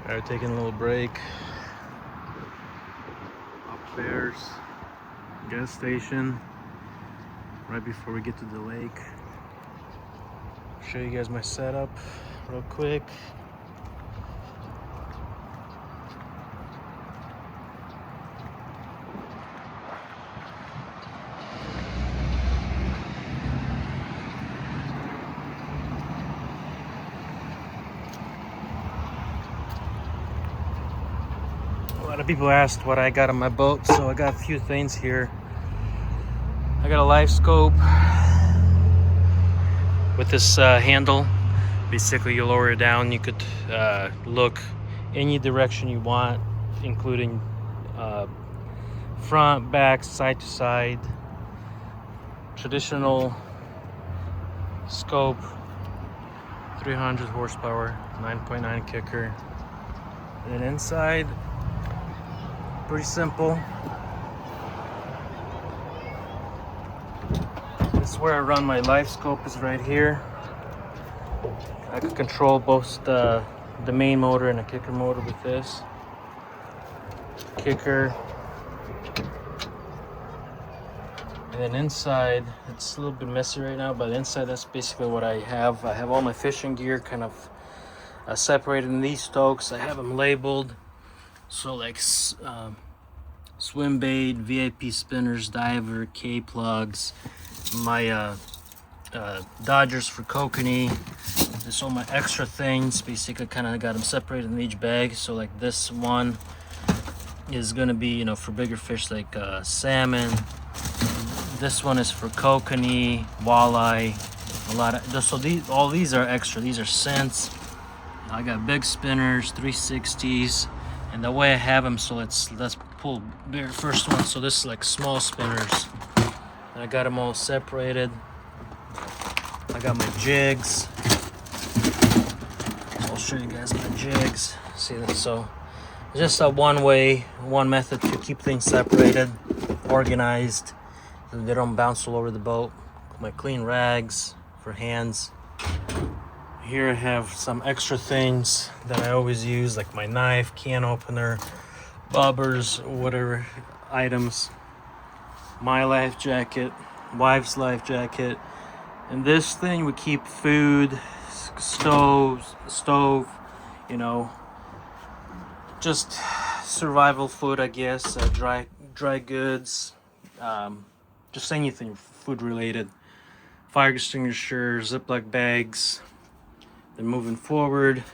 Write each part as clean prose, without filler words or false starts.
Alright, taking a little break. Upstairs, gas station, right before we get to the lake. Show you guys my setup real quick. A lot of people asked what I got on my boat, so I got a few things here. I got a live scope with this handle. Basically, you lower it down, you could look any direction you want, including front, back, side to side. Traditional scope, 300 horsepower, 9.9 kicker. And then inside, pretty simple. This is where I run my live scope, is right here. I can control both the main motor and the kicker motor with this. Kicker. And then inside, it's a little bit messy right now, but inside that's basically what I have. I have all my fishing gear kind of separated in these stokes. I have them labeled. So like swim bait, VIP spinners, diver, K-plugs, my Dodgers for Kokanee. There's all my extra things. Basically kind of got them separated in each bag. So like this one is going to be, you know, for bigger fish like salmon. This one is for Kokanee, walleye, a lot of, so all these are extra. These are cents. I got big spinners, 360s, and the way I have them, so let's pull the first one. So this is like small spinners, and I got them all separated. I got my jigs. So I'll show you guys my jigs. See that? So just a one method to keep things separated, organized, so they don't bounce all over the boat. My clean rags for hands. Here I have some extra things that I always use, like my knife, can opener, bobbers, whatever items. My life jacket, wife's life jacket, and this thing would keep food, stove, you know, just survival food, I guess, dry goods, just anything food related. Fire extinguisher, Ziploc bags. Then moving forward,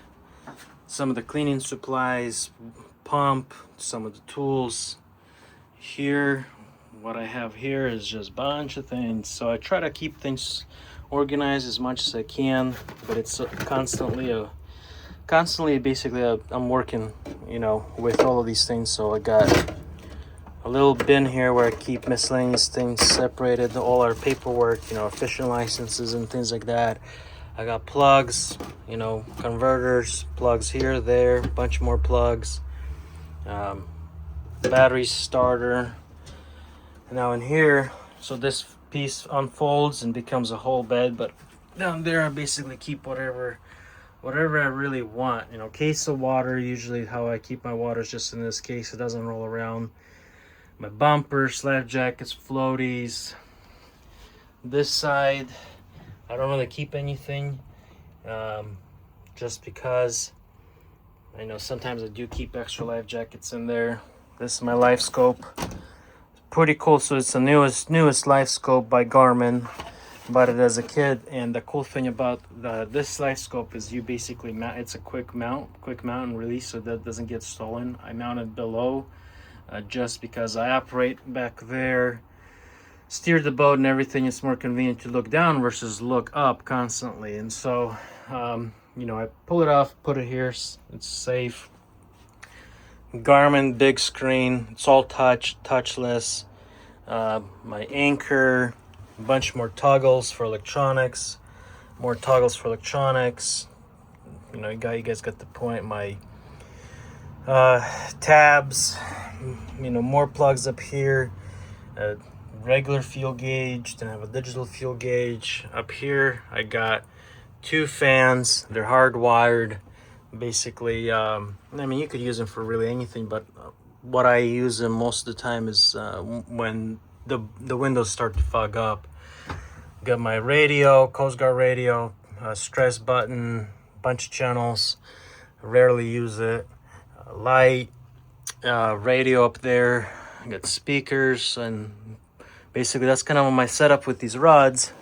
some of the cleaning supplies, pump, some of the tools. Here, what I have here is just a bunch of things. So I try to keep things organized as much as I can, but it's constantly basically I'm working, you know, with all of these things. So I got a little bin here where I keep miscellaneous things separated, all our paperwork, you know, our fishing licenses and things like that. I got plugs, you know, converters, plugs here, there, a bunch more plugs, battery starter. And now in here, so this piece unfolds and becomes a whole bed, but down there I basically keep whatever I really want. You know, case of water, usually how I keep my water is just in this case, it doesn't roll around. My bumpers, life jackets, floaties. This side, I don't really keep anything, just because I know sometimes I do keep extra life jackets in there. This is my life scope. It's pretty cool. So it's the newest life scope by Garmin. Bought it as a kid, and the cool thing about this life scope is you basically mount. It's a quick mount and release, so that doesn't get stolen. I mount it below, just because I operate back there, steer the boat and everything. It's more convenient to look down versus look up constantly. And so you know, I pull it off, put it here, it's safe. Garmin big screen, it's all touchless. My anchor, a bunch more toggles for electronics, You know, you guys got the point. My tabs, you know, more plugs up here, regular fuel gauge, then I have a digital fuel gauge. Up here I got 2 fans, they're hardwired, Basically, I mean, you could use them for really anything, but what I use them most of the time is when the windows start to fog up. Got my radio, Coast Guard radio, stress button, bunch of channels. Rarely use it. Light, radio up there. I got speakers, and basically that's kind of my setup with these rods.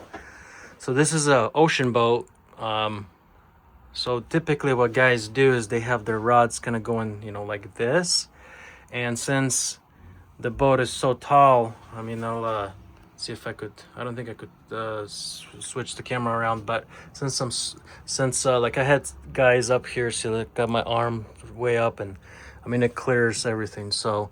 So this is a ocean boat. So typically what guys do is they have their rods kind of going, you know, like this. And since the boat is so tall, I mean, I'll see if I could, I don't think I could switch the camera around, but since like I had guys up here, so I got my arm way up, and I mean, it clears everything. So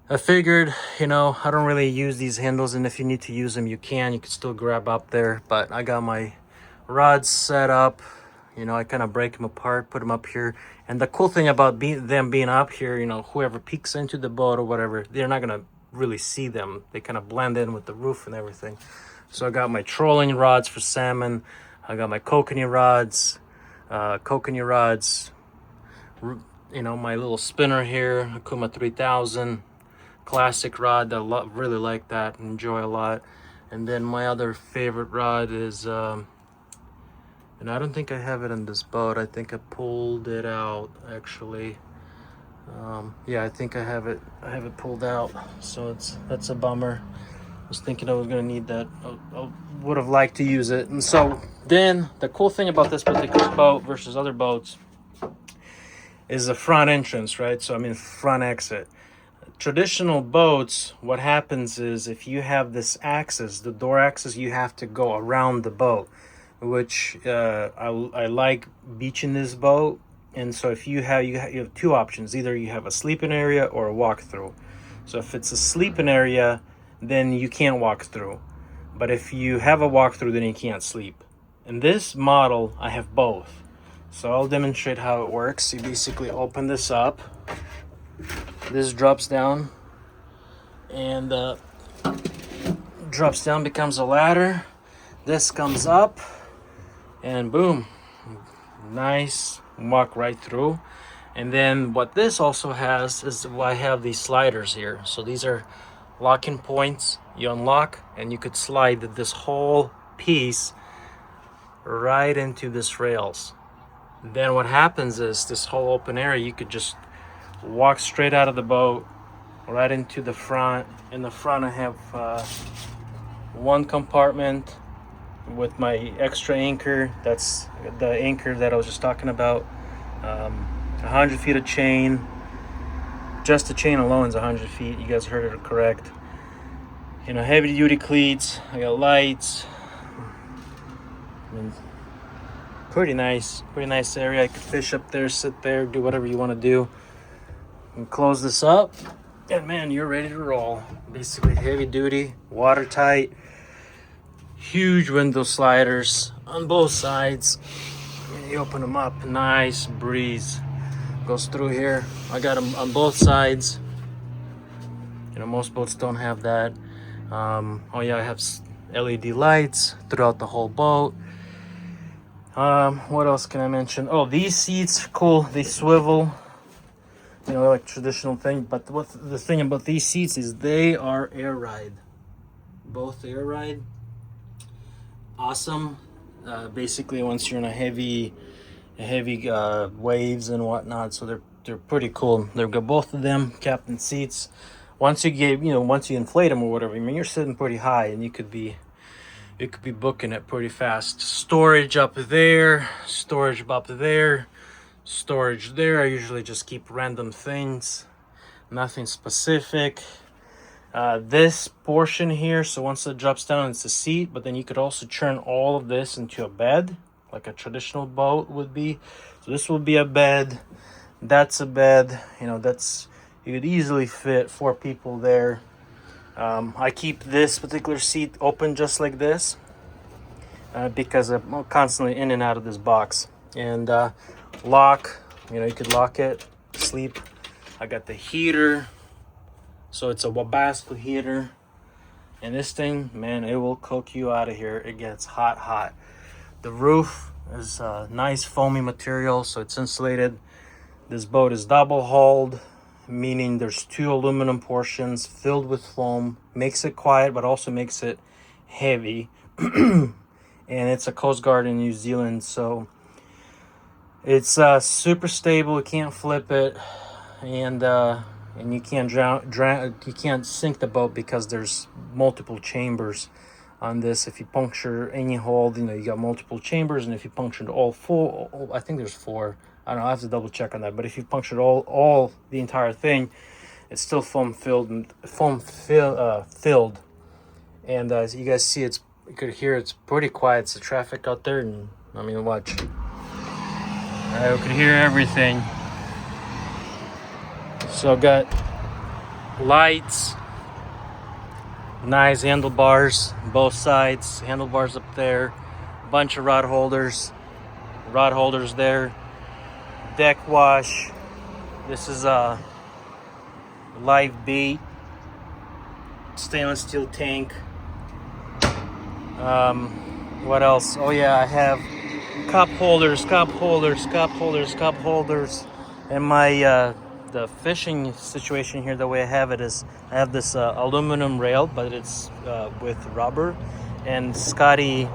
I figured, you know, I don't really use these handles, and if you need to use them, you can still grab up there. But I got my rods set up. You know, I kind of break them apart, put them up here. And the cool thing about them being up here, you know, whoever peeks into the boat or whatever, they're not going to really see them. They kind of blend in with the roof and everything. So I got my trolling rods for salmon. I got my Kokanee rods. You know, my little spinner here, Akuma 3000. Classic rod. I really like that. Enjoy a lot. And then my other favorite rod is... and I don't think I have it in this boat. I think I pulled it out, actually. Yeah, I think I have it pulled out. So that's a bummer. I was thinking I was gonna need that. I would have liked to use it. And so then the cool thing about this particular boat versus other boats is the front entrance, right? So I mean front exit. Traditional boats, what happens is if you have this axis, the door axis, you have to go around the boat, which I like beaching this boat. And so if you have two options. Either you have a sleeping area or a walk-through. So if it's a sleeping area, then you can't walk through. But if you have a walk-through, then you can't sleep. In this model, I have both. So I'll demonstrate how it works. You basically open this up. This drops down. And drops down, becomes a ladder. This comes up. And boom, nice, walk right through. And then what this also has is I have these sliders here. So these are locking points. You unlock and you could slide this whole piece right into this rails. Then what happens is this whole open area, you could just walk straight out of the boat right into the front. In the front I have one compartment with my extra anchor. That's the anchor that I was just talking about. 100 feet of chain. Just the chain alone is 100 feet. You guys heard it correct. You know, heavy duty cleats. I got lights. I mean, pretty nice area. I could fish up there, sit there, do whatever you want to do. And close this up, and man, you're ready to roll. Basically heavy duty, watertight. Huge window sliders on both sides. You open them up, nice breeze goes through here. I got them on both sides. You know, most boats don't have that. Oh yeah, I have LED lights throughout the whole boat. What else can I mention? Oh, these seats, cool. They swivel. You know, like traditional thing. But what the thing about these seats is they are air ride. Both air ride. Awesome. Basically once you're in a heavy waves and whatnot, so they're pretty cool. They've got both of them captain seats. Once you inflate them or whatever, I mean, you're sitting pretty high, and you could be booking it pretty fast. Storage up there, storage up there, storage there. I usually just keep random things, nothing specific. This portion here, so once it drops down, it's a seat, but then you could also turn all of this into a bed, like a traditional boat would be. So this will be a bed. That's a bed. You know, you could easily fit 4 people there. I keep this particular seat open just like this because I'm constantly in and out of this box. And lock, you know, you could lock it, sleep. I got the heater. So it's a Wabasco heater, and this thing, man, it will cook you out of here. It gets hot. The roof It's nice foamy material, so it's insulated. This boat is double hulled, meaning there's 2 aluminum portions filled with foam. Makes it quiet, but also makes it heavy. And it's a Coast Guard in New Zealand, so it's super stable. You can't flip it, and you can't you can't sink the boat because there's multiple chambers on this. If you puncture any hole, you got multiple chambers, and if you punctured all 4, I think there's 4. I don't know, I have to double check on that. But if you punctured all the entire thing, it's still filled. And as you guys see, you could hear it's pretty quiet. It's the traffic out there, and I mean, watch. I could hear everything. So got lights, nice handlebars, both sides, handlebars up there, bunch of rod holders there, deck wash. This is a live bait, stainless steel tank. What else? Oh yeah, I have cup holders, and my the fishing situation here, the way I have it is I have this aluminum rail, but it's with rubber, and Scotty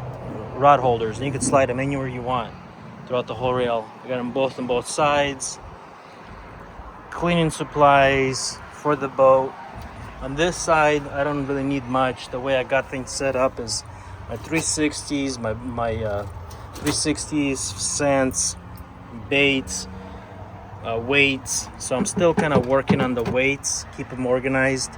rod holders, and you can slide them anywhere you want throughout the whole rail. I got them both on both sides. Cleaning supplies for the boat. On this side, I don't really need much. The way I got things set up is my 360s, my 360s, scents, baits, weights. So I'm still kind of working on the weights, keep them organized.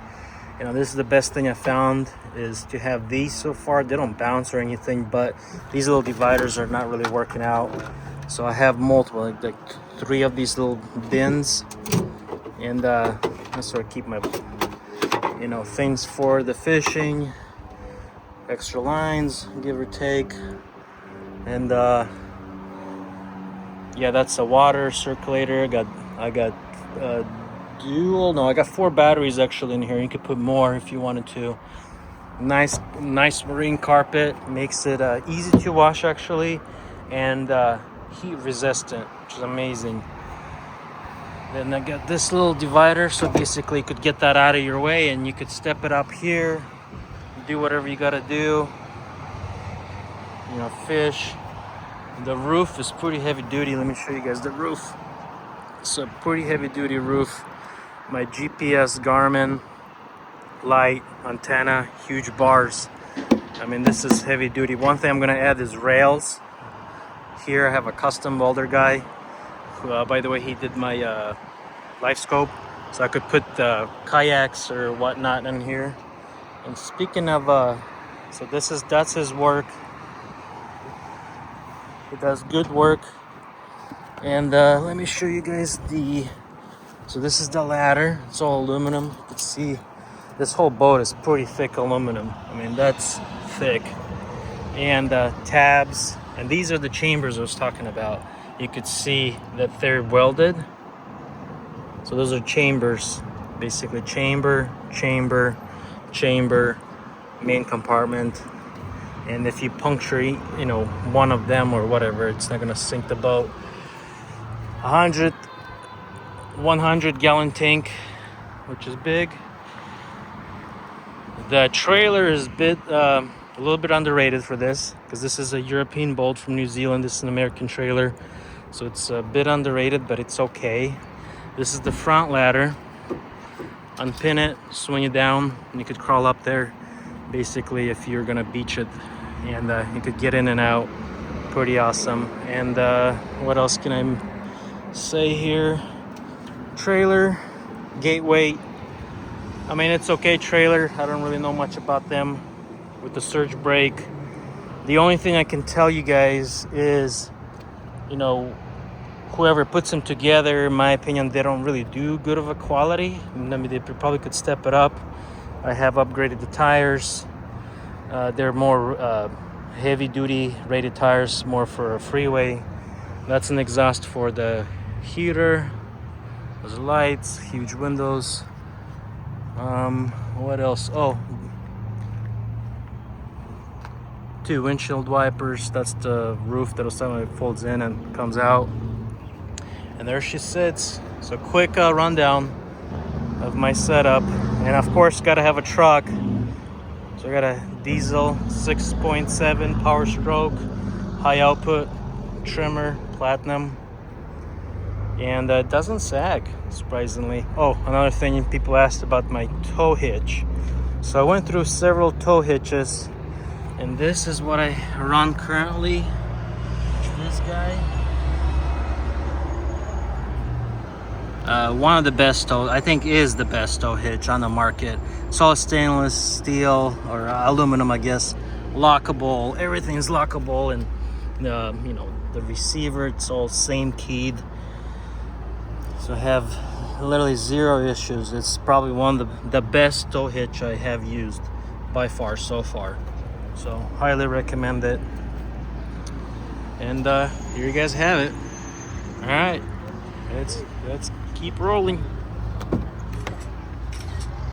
This is the best thing I found, is to have these so far. They don't bounce or anything, but these little dividers are not really working out. So I have multiple, like 3 of these little bins, and that's where I keep my things for the fishing, extra lines, give or take. And yeah, that's a water circulator. I got I got 4 batteries actually in here. You could put more if you wanted to. Nice marine carpet, makes it easy to wash actually, and heat resistant, which is amazing. Then I got this little divider, so basically you could get that out of your way and you could step it up here, do whatever you gotta do, fish. The roof is pretty heavy duty. Let me show you guys the roof. It's a pretty heavy duty roof. My GPS Garmin light, antenna, huge bars. I mean, this is heavy duty. One thing I'm gonna add is rails. Here I have a custom welder guy who, by the way, he did my life scope, so I could put kayaks or whatnot in here. And speaking of, so that's his work. He does good work. And let me show you guys so this is the ladder. It's all aluminum. You can see this whole boat is pretty thick aluminum. I mean, that's thick. And tabs, and these are the chambers I was talking about. You could see that they're welded. So those are chambers, basically chamber, main compartment. And if you puncture, one of them or whatever, it's not gonna sink the boat. 100-gallon tank, which is big. The trailer is a little bit underrated for this, because this is a European boat from New Zealand. This is an American trailer, so it's a bit underrated, but it's okay. This is the front ladder. Unpin it, swing it down, and you could crawl up there, basically, if you're gonna beach it, and you could get in and out. Pretty awesome. And what else can I say here? Trailer, gate weight. I mean, it's okay trailer. I don't really know much about them with the surge brake. The only thing I can tell you guys is, whoever puts them together, in my opinion, they don't really do good of a quality. I mean, they probably could step it up. I have upgraded the tires. They're more heavy duty rated tires, more for a freeway. That's an exhaust for the heater. Those lights, huge windows. What else? Oh, 2 windshield wipers. That's the roof that suddenly folds in and comes out. And there she sits. So quick rundown of my setup. And of course, gotta have a truck. So I got a diesel 6.7 power stroke, high output trimmer, platinum. And it doesn't sag, surprisingly. Oh, another thing people asked about my tow hitch. So I went through several tow hitches, and this is what I run currently. This guy. One of the best tow, I think is the best tow hitch on the market. It's all stainless steel or aluminum, I guess. Lockable, everything's lockable, and you know, the receiver, it's all same keyed. So I have literally 0 issues. It's probably one of the best tow hitch I have used by far so far. So highly recommend it. And here you guys have it. All right, let's keep rolling.